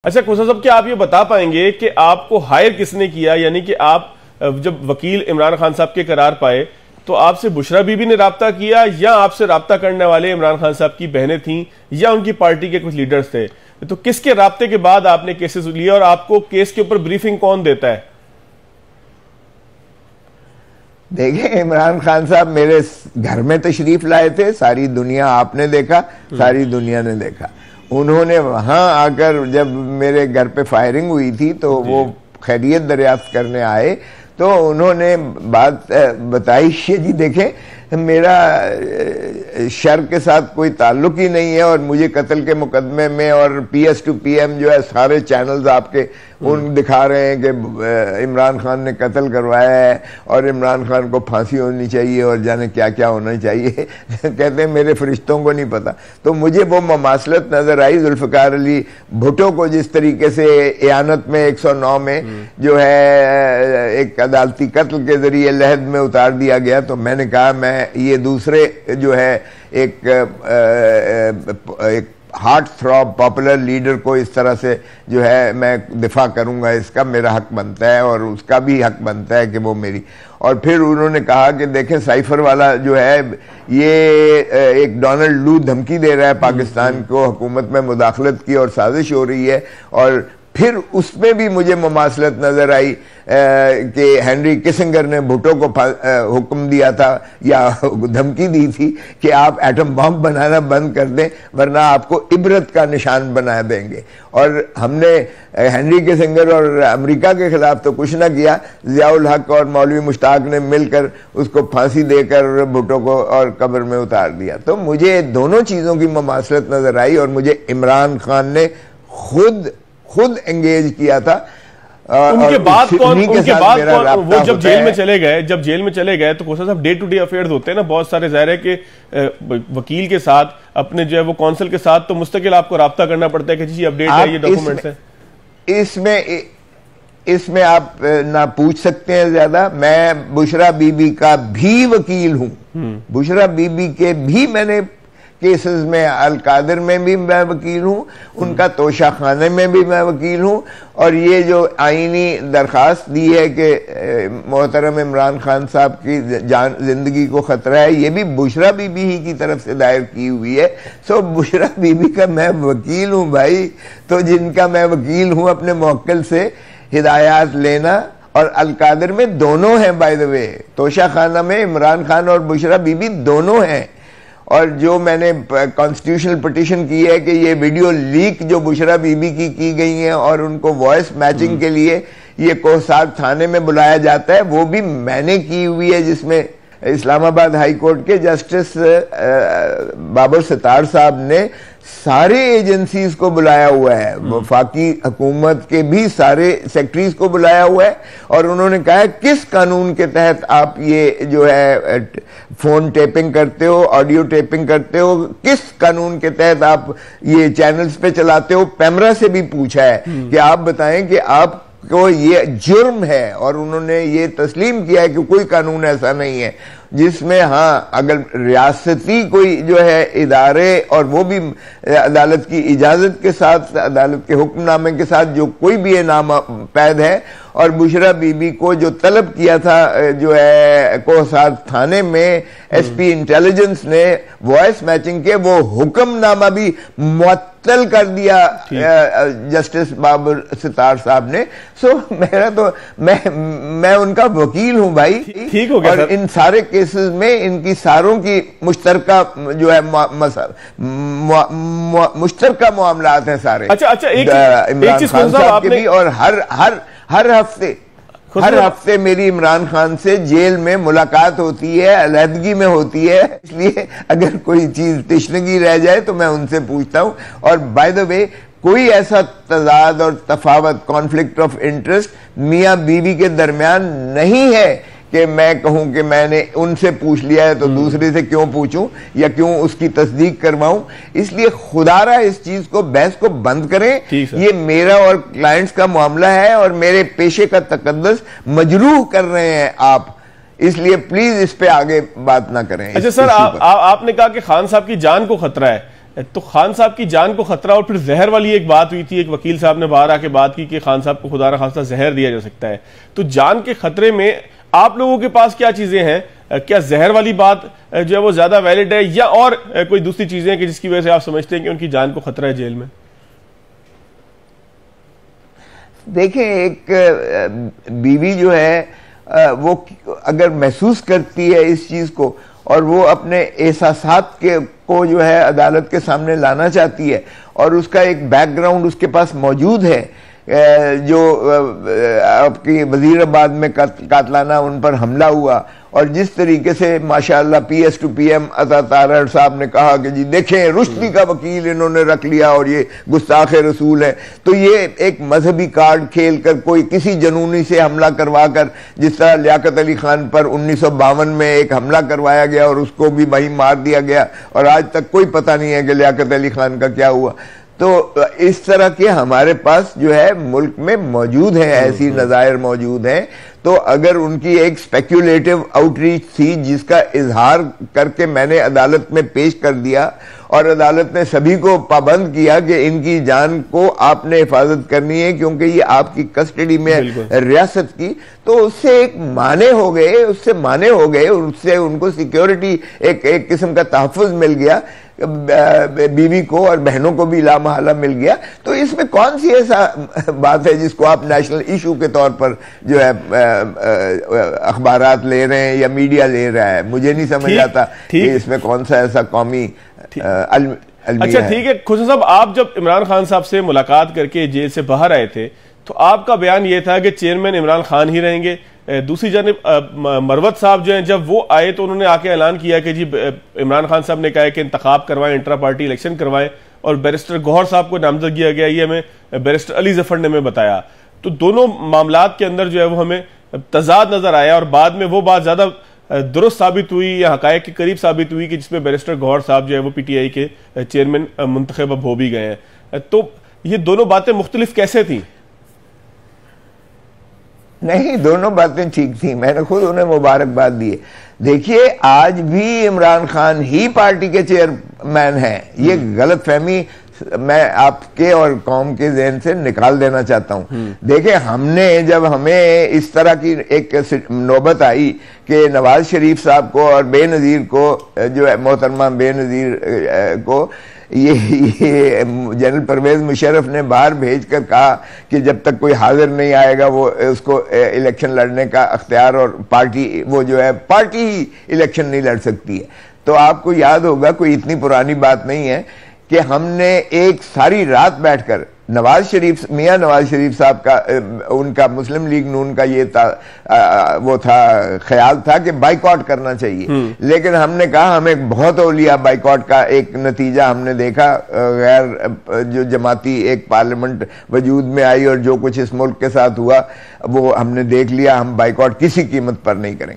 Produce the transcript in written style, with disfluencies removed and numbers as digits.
اچھا کوسا صاحب، کیا آپ یہ بتا پائیں گے کہ آپ کو ہائر کس نے کیا؟ یعنی کہ آپ جب وکیل عمران خان صاحب کے قرار پائے تو آپ سے بشرا بی بی نے رابطہ کیا، یا آپ سے رابطہ کرنے والے عمران خان صاحب کی بہنیں تھیں یا ان کی پارٹی کے کچھ لیڈرز تھے؟ تو کس کے رابطے کے بعد آپ نے کیسز لیا اور آپ کو کیس کے اوپر بریفنگ کون دیتا ہے؟ دیکھیں، عمران خان صاحب میرے گھر میں تشریف لائے تھے، ساری دنیا آپ نے دیکھا، ساری دنیا نے دیکھا۔ انہوں نے وہاں آ کر جب میرے گھر پہ فائرنگ ہوئی تھی تو وہ خیریت دریافت کرنے آئے تو انہوں نے بات بتائی کہ جی دیکھیں میرا شر کے ساتھ کوئی تعلق ہی نہیں ہے، اور مجھے قتل کے مقدمے میں اور پی ایس ٹو پی ایم جو ہے سارے چینلز آپ کے ان دکھا رہے ہیں کہ عمران خان نے قتل کروایا ہے اور عمران خان کو پھانسی ہونی چاہیے اور جانے کیا کیا ہونا چاہیے۔ کہتے ہیں میرے فرشتوں کو نہیں پتا۔ تو مجھے وہ مماثلت نظر آئی ذوالفقار علی بھٹو کو جس طریقے سے اعانت میں 109 میں جو ہے ایک عدالتی قتل کے ذریعے لحد میں اتار دیا گیا، تو میں نے کہا میں یہ دوسرے جو ہے ایک ہارٹ تھروب پاپولر لیڈر کو اس طرح سے جو ہے میں دفاع کروں گا، اس کا میرا حق بنتا ہے اور اس کا بھی حق بنتا ہے کہ وہ میری۔ اور پھر انہوں نے کہا کہ دیکھیں سائفر والا جو ہے یہ ایک ڈونلڈ لو دھمکی دے رہا ہے پاکستان کو، حکومت میں مداخلت کی اور سازش ہو رہی ہے۔ اور پھر اس میں بھی مجھے مماثلت نظر آئی کہ ہینری کسنگر نے بھٹو کو حکم دیا تھا یا دھمکی دی تھی کہ آپ ایٹم بم بنانا بند کر دیں ورنہ آپ کو عبرت کا نشان بنا دیں گے۔ اور ہم نے ہینری کسنگر اور امریکہ کے خلاف تو کچھ نہ کیا، ضیاء الحق اور مولوی مشتاق نے مل کر اس کو پھانسی دے کر بھٹو کو اور قبر میں اتار دیا۔ تو مجھے دونوں چیزوں کی مماثلت نظر آئی اور مجھے عمران خان نے خود انگیج کیا تھا۔ ان کے بعد وہ جب جیل میں چلے گئے تو کوسا صاحب ڈے ٹو ڈے افیئرز ہوتے ہیں نا بہت سارے، ظاہر ہے کہ وکیل کے ساتھ اپنے جو ہے وہ کونسل کے ساتھ تو مستقل آپ کو رابطہ کرنا پڑتا ہے کہ جی اپڈیٹ ہے، یہ ڈاکومنٹس ہیں۔ اس میں آپ نہ پوچھ سکتے ہیں زیادہ، میں بشرا بی بی کا بھی وکیل ہوں، بشرا بی بی کے بھی میں نے کیسز میں القادر میں بھی میں وکیل ہوں، ان کا توشہ خانے میں بھی میں وکیل ہوں، اور یہ جو آئینی درخواست دی ہے کہ محترم عمران خان صاحب کی زندگی کو خطرہ ہے، یہ بھی بشرا بی بی ہی کی طرف سے دائر کی ہوئی ہے۔ سو بشرا بی بی کا میں وکیل ہوں بھائی، تو جن کا میں وکیل ہوں اپنے موکل سے ہدایات لینا، اور القادر میں دونوں ہیں بائی دا وے، توشہ خانہ میں عمران خان اور بشرا بی بی دونوں ہیں۔ اور جو میں نے کانسٹیٹیوشنل پٹیشن کی ہے کہ یہ ویڈیو لیک جو بشرا بی بی کی گئی ہیں اور ان کو وائس میچنگ کے لیے یہ کوہسار تھانے میں بلایا جاتا ہے، وہ بھی میں نے کی ہوئی ہے، جس میں اسلام آباد ہائی کورٹ کے جسٹس بابر ستار صاحب نے سارے ایجنسیز کو بلایا ہوا ہے، وفاقی حکومت کے بھی سارے سیکٹریز کو بلایا ہوا ہے، اور انہوں نے کہا ہے کس قانون کے تحت آپ یہ جو ہے فون ٹیپنگ کرتے ہو، آڈیو ٹیپنگ کرتے ہو، کس قانون کے تحت آپ یہ چینلز پہ چلاتے ہو۔ پیمرا سے بھی پوچھا ہے کہ آپ بتائیں کہ آپ کو یہ جرم ہے، اور انہوں نے یہ تسلیم کیا ہے کہ کوئی قانون ایسا نہیں ہے جس میں ہاں اگر ریاستی کوئی جو ہے ادارے اور وہ بھی عدالت کی اجازت کے ساتھ، عدالت کے حکم نامے کے ساتھ جو کوئی بھی یہ نامزد ہے، اور بشرا بی بی کو جو طلب کیا تھا جو ہے کوہسار تھانے میں ایس پی انٹیلیجنس نے وائس میچنگ کے، وہ حکم نامہ بھی معطل کر دیا جسٹس بابر ستار صاحب نے۔ سو میرا تو میں ان کا وکیل ہوں بھائی، اور ان سارے کیسز میں ان کی ساروں کی مشترکہ جو ہے مشترکہ معاملات ہیں سارے عمران خان صاحب کے بھی، اور ہر ہفتے میری عمران خان سے جیل میں ملاقات ہوتی ہے، علیحدگی میں ہوتی ہے، اس لیے اگر کوئی چیز تشنگی رہ جائے تو میں ان سے پوچھتا ہوں۔ اور بائی دا وے کوئی ایسا تضاد اور تفاوت، کانفلکٹ آف انٹرسٹ میاں بیوی کے درمیان نہیں ہے کہ میں کہوں کہ میں نے ان سے پوچھ لیا ہے تو دوسرے سے کیوں پوچھوں یا کیوں اس کی تصدیق کرواؤں۔ اس لیے خدا را اس چیز کو، بحث کو بند کریں، یہ میرا اور کلائنٹس کا معاملہ ہے اور میرے پیشے کا تقدس مجروح کر رہے ہیں آپ، اس لیے پلیز اس پہ آگے بات نہ کریں۔ اچھا سر، آپ نے کہا کہ خان صاحب کی جان کو خطرہ ہے، تو خان صاحب کی جان کو خطرہ، اور پھر زہر والی ایک بات ہوئی تھی، ایک وکیل صاحب نے باہر آ کے بات کی کہ خان صاحب کو خدا نخواستہ زہر دیا جا سکتا ہے. تو جان کے خطرے میں آپ لوگوں کے پاس کیا چیزیں ہیں؟ کیا زہر والی بات جو ہے وہ زیادہ ویلڈ ہے، یا اور کوئی دوسری چیزیں کہ جس کی وجہ سے آپ سمجھتے ہیں کہ ان کی جان کو خطرہ ہے جیل میں؟ دیکھیں، ایک بیوی جو ہے وہ اگر محسوس کرتی ہے اس چیز کو اور وہ اپنے احساسات کو جو ہے عدالت کے سامنے لانا چاہتی ہے، اور اس کا ایک بیک گراؤنڈ اس کے پاس موجود ہے، جو آپ کی وزیر آباد میں قاتلانہ ان پر حملہ ہوا، اور جس طریقے سے ماشاءاللہ پی ایس ٹو پی ایم عطا طاہر صاحب نے کہا کہ جی دیکھیں رشدی کا وکیل انہوں نے رکھ لیا اور یہ گستاخ رسول ہے. تو یہ ایک مذہبی کارڈ کھیل کر کوئی کسی جنونی سے حملہ کروا کر، جس طرح لیاقت علی خان پر 1952 میں ایک حملہ کروایا گیا اور اس کو بھی وہیں مار دیا گیا، اور آج تک کوئی پتہ نہیں ہے کہ لیاقت علی خان کا کیا ہوا. تو اس طرح کے ہمارے پاس جو ہے ملک میں موجود ہیں، ایسی نظائر موجود ہیں. تو اگر ان کی ایک سپیکولیٹو آؤٹ ریچ تھی جس کا اظہار کر کے میں نے عدالت میں پیش کر دیا، اور عدالت نے سبھی کو پابند کیا کہ ان کی جان کو آپ نے حفاظت کرنی ہے کیونکہ یہ آپ کی کسٹڈی میں ریاست کی، تو اس سے ایک مانے ہو گئے، اس سے ان کو سیکیورٹی، ایک قسم کا تحفظ مل گیا، بیوی کو اور بہنوں کو بھی لامحالہ مل گیا. تو اس میں کون سی ایسا بات ہے جس کو آپ نیشنل ایشو کے طور پر جو ہے اخبارات لے رہے ہیں یا میڈیا لے رہا ہے؟ مجھے نہیں سمجھ آتا کہ اس میں کون سا ایسا قومی اچھا ٹھیک ہے. خسرو صاحب، آپ جب عمران خان صاحب سے ملاقات کر کے جیل سے باہر آئے تھے تو آپ کا بیان یہ تھا کہ چیئرمین عمران خان ہی رہیں گے. دوسری جانب مروت صاحب جو ہیں جب وہ آئے تو انہوں نے آ کے اعلان کیا کہ جی عمران خان صاحب نے کہا کہ انتخاب کروائیں، انٹرا پارٹی الیکشن کروائیں، اور بیرسٹر گوہر صاحب کو نامزد کیا گیا. یہ ہمیں بیرسٹر علی ظفر نے ہمیں بتایا. تو دونوں معاملات کے اندر جو ہے وہ ہمیں تضاد نظر آیا، اور بعد میں وہ بات زیادہ درست ثابت ہوئی یا حقائق کے قریب ثابت ہوئی کہ جس میں بیرسٹر گوہر صاحب جو ہے وہ پی ٹی آئی کے چیئرمین منتخب اب ہو بھی گئے ہیں. تو یہ دونوں باتیں مختلف کیسے تھیں؟ نہیں، دونوں باتیں ٹھیک تھیں، میں نے خود انہیں مبارکباد دی ہے. دیکھیے، آج بھی عمران خان ہی پارٹی کے چیئرمین ہیں. یہ غلط فہمی میں آپ کے اور قوم کے ذہن سے نکال دینا چاہتا ہوں. دیکھیں، جب ہمیں اس طرح کی ایک نوبت آئی کہ نواز شریف صاحب کو اور بے نظیر کو جو ہے محترمہ بے نظیر کو یہ جنرل پرویز مشرف نے باہر بھیج کر کہا کہ جب تک کوئی حاضر نہیں آئے گا وہ اس کو الیکشن لڑنے کا اختیار، اور پارٹی وہ جو ہے پارٹی ہی الیکشن نہیں لڑ سکتی ہے. تو آپ کو یاد ہوگا، کوئی اتنی پرانی بات نہیں ہے کہ ہم نے ایک ساری رات بیٹھ کر میاں نواز شریف صاحب کا، ان کا مسلم لیگ نون کا یہ خیال تھا کہ بائیکاٹ کرنا چاہیے. لیکن ہم نے کہا ہمیں بہت اولیاء بائیکاٹ کا ایک نتیجہ ہم نے دیکھا، غیر جو جماعتی ایک پارلیمنٹ وجود میں آئی، اور جو کچھ اس ملک کے ساتھ ہوا وہ ہم نے دیکھ لیا. ہم بائیکاٹ کسی قیمت پر نہیں کریں گے.